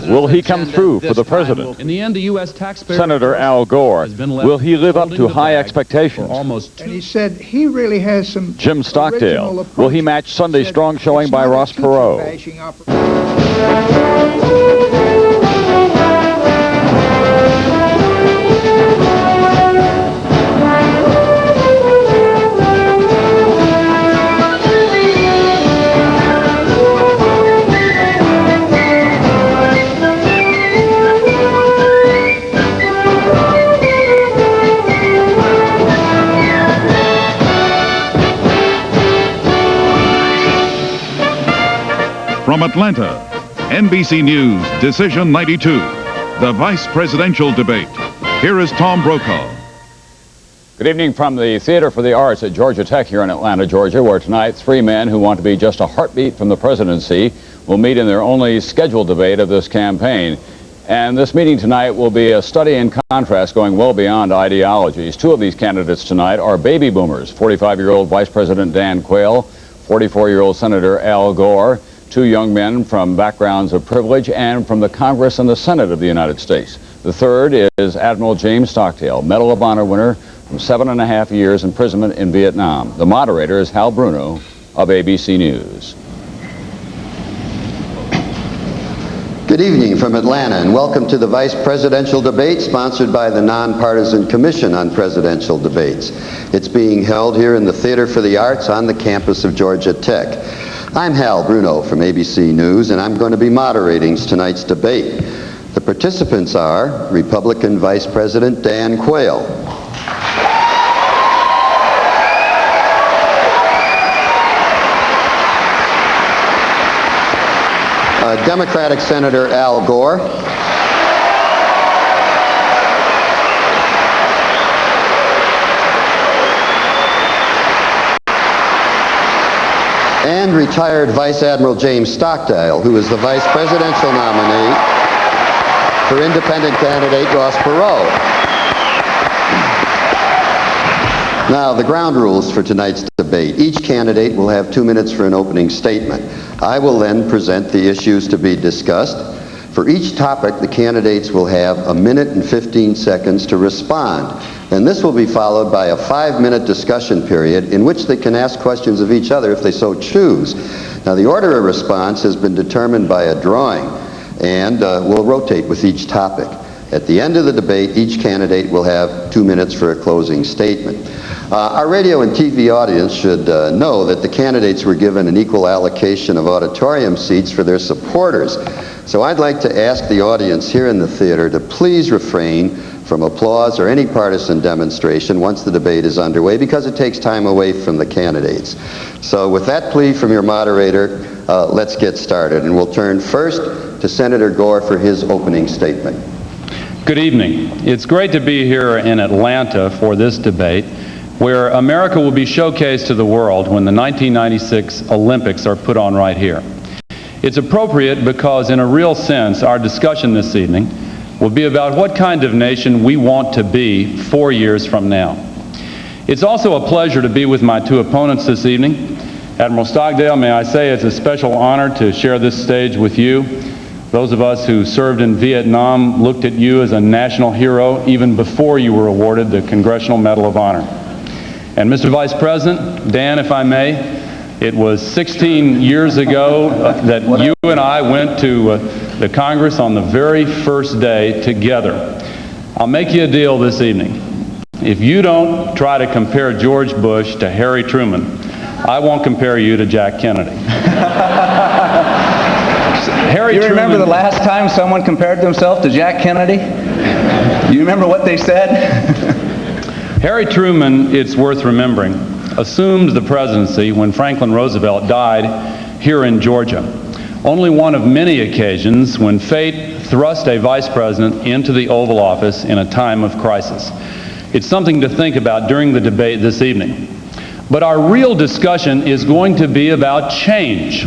Will he come through for the president? In the end, the U.S. taxpayer... Senator Al Gore, will he live up to high expectations? And he said he really has some... Jim Stockdale, will he match Sunday's strong showing by Ross Perot? From Atlanta, NBC News, Decision 92, the vice presidential debate. Here is Tom Brokaw. Good evening from the Theater for the Arts at Georgia Tech here in Atlanta, Georgia, where tonight 3 men who want to be just a heartbeat from the presidency will meet in their only scheduled debate of this campaign. And this meeting tonight will be a study in contrast going well beyond ideologies. 2 of these candidates tonight are baby boomers, 45-year-old Vice President Dan Quayle, 44-year-old Senator Al Gore, 2 young men from backgrounds of privilege and from the Congress and the Senate of the United States. The third is Admiral James Stockdale, Medal of Honor winner from 7.5 years imprisonment in Vietnam. The moderator is Hal Bruno of ABC News. Good evening from Atlanta, and welcome to the Vice Presidential Debate sponsored by the Nonpartisan Commission on Presidential Debates. It's being held here in the Theater for the Arts on the campus of Georgia Tech. I'm Hal Bruno from ABC News, and I'm going to be moderating tonight's debate. The participants are Republican Vice President Dan Quayle, Democratic Senator Al Gore, and retired Vice Admiral James Stockdale, who is the vice presidential nominee for independent candidate Ross Perot. Now, the ground rules for tonight's debate. Each candidate will have 2 minutes for an opening statement. I will then present the issues to be discussed. For each topic, the candidates will have 1 minute and 15 seconds to respond. And this will be followed by a 5-minute discussion period in which they can ask questions of each other if they so choose. Now, the order of response has been determined by a drawing and will rotate with each topic. At the end of the debate, each candidate will have 2 minutes for a closing statement. Our radio and TV audience should know that the candidates were given an equal allocation of auditorium seats for their supporters. So I'd like to ask the audience here in the theater to please refrain from applause or any partisan demonstration once the debate is underway, because it takes time away from the candidates. So with that plea from your moderator, let's get started. And we'll turn first to Senator Gore for his opening statement. Good evening. It's great to be here in Atlanta for this debate, where America will be showcased to the world when the 1996 Olympics are put on right here. It's appropriate because, in a real sense, our discussion this evening will be about what kind of nation we want to be 4 years from now. It's also a pleasure to be with my 2 opponents this evening. Admiral Stockdale, may I say it's a special honor to share this stage with you. Those of us who served in Vietnam looked at you as a national hero even before you were awarded the Congressional Medal of Honor. And Mr. Vice President, Dan, if I may, it was 16 years ago that you and I went to the Congress on the very first day together. I'll make you a deal this evening. If you don't try to compare George Bush to Harry Truman, I won't compare you to Jack Kennedy. Harry Truman, remember the last time someone compared themselves to Jack Kennedy? Do you remember what they said? Harry Truman, it's worth remembering, assumed the presidency when Franklin Roosevelt died here in Georgia. Only one of many occasions when fate thrust a vice president into the Oval Office in a time of crisis. It's something to think about during the debate this evening. But our real discussion is going to be about change.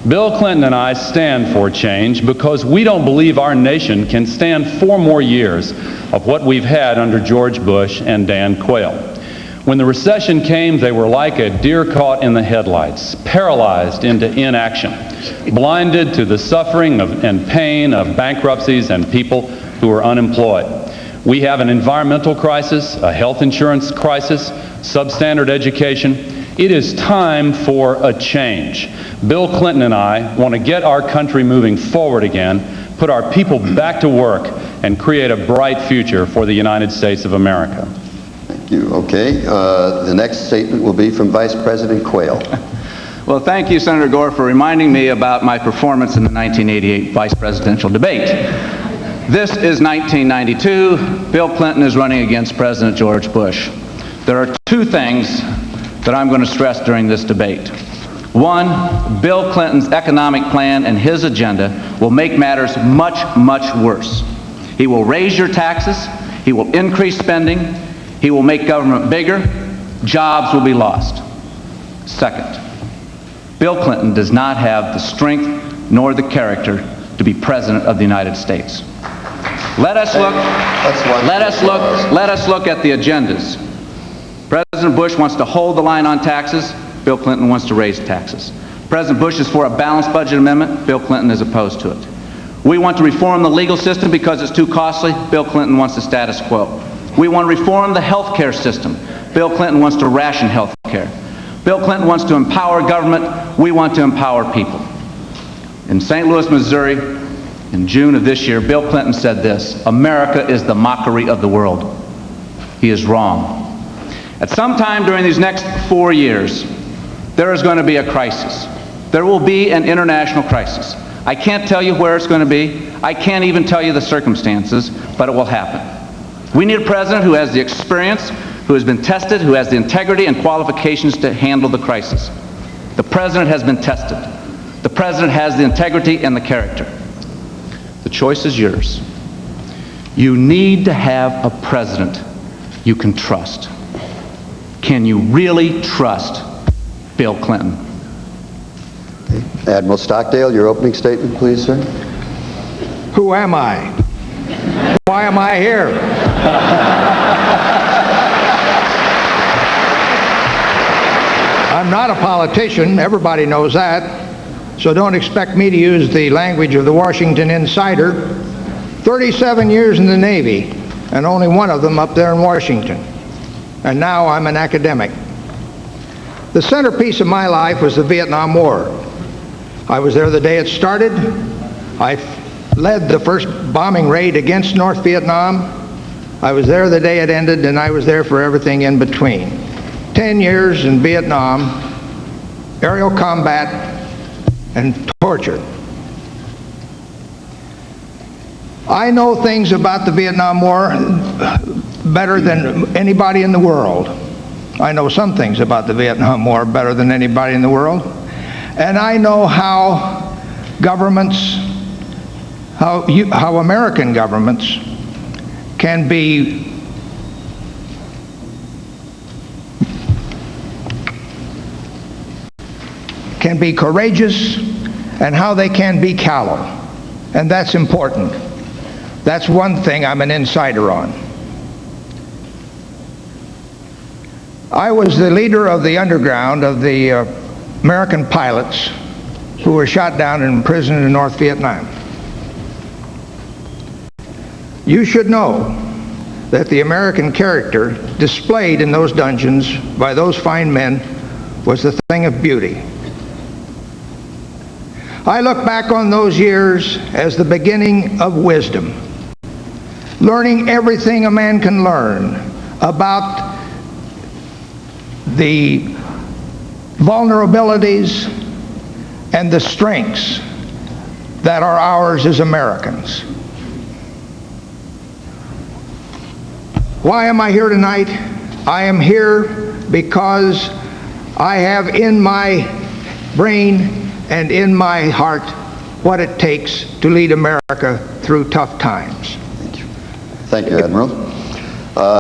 Bill Clinton and I stand for change because we don't believe our nation can stand 4 more years of what we've had under George Bush and Dan Quayle. When the recession came, they were like a deer caught in the headlights, paralyzed into inaction. blinded to the suffering and pain of bankruptcies and people who are unemployed. We have an environmental crisis, a health insurance crisis, substandard education. It is time for a change. Bill Clinton and I want to get our country moving forward again, put our people back to work, and create a bright future for the United States of America. Thank you. Okay. The next statement will be from Vice President Quayle. Well, thank you, Senator Gore, for reminding me about my performance in the 1988 vice presidential debate. This is 1992. Bill Clinton is running against President George Bush. There are two things that I'm going to stress during this debate. One, Bill Clinton's economic plan and his agenda will make matters much, much worse. He will raise your taxes, he will increase spending, he will make government bigger, jobs will be lost. Second, Bill Clinton does not have the strength nor the character to be President of the United States. Let us look at the agendas. President Bush wants to hold the line on taxes. Bill Clinton wants to raise taxes. President Bush is for a balanced budget amendment. Bill Clinton is opposed to it. We want to reform the legal system because it's too costly. Bill Clinton wants the status quo. We want to reform the health care system. Bill Clinton wants to ration health care. Bill Clinton wants to empower government. We want to empower people. In St. Louis, Missouri, in June of this year, Bill Clinton said this: "America is the mockery of the world." He is wrong. At some time during these next 4 years, there is going to be a crisis. There will be an international crisis. I can't tell you where it's going to be. I can't even tell you the circumstances, but it will happen. We need a president who has the experience, who has been tested, who has the integrity and qualifications to handle the crisis. The president has been tested. The president has the integrity and the character. The choice is yours. You need to have a president you can trust. Can you really trust Bill Clinton? Admiral Stockdale, your opening statement, please, sir. Who am I? Why am I here? I'm not a politician. Everybody knows that. So don't expect me to use the language of the Washington Insider. 37 years in the Navy, and only one of them up there in Washington. And now I'm an academic. The centerpiece of my life was the Vietnam War. I was there the day it started. I led the first bombing raid against North Vietnam. I was there the day it ended, and I was there for everything in between. 10 years in Vietnam, aerial combat, and torture. I know things about the Vietnam War better than anybody in the world. I know some things about the Vietnam War better than anybody in the world. And I know how governments, how American governments can be courageous and how they can be callow. And that's important. That's one thing I'm an insider on. I was the leader of the underground of the American pilots who were shot down and imprisoned in North Vietnam. You should know that the American character displayed in those dungeons by those fine men was the thing of beauty. I look back on those years as the beginning of wisdom, learning everything a man can learn about the vulnerabilities and the strengths that are ours as Americans. Why am I here tonight? I am here because I have in my brain and in my heart what it takes to lead America through tough times. Thank you, Admiral.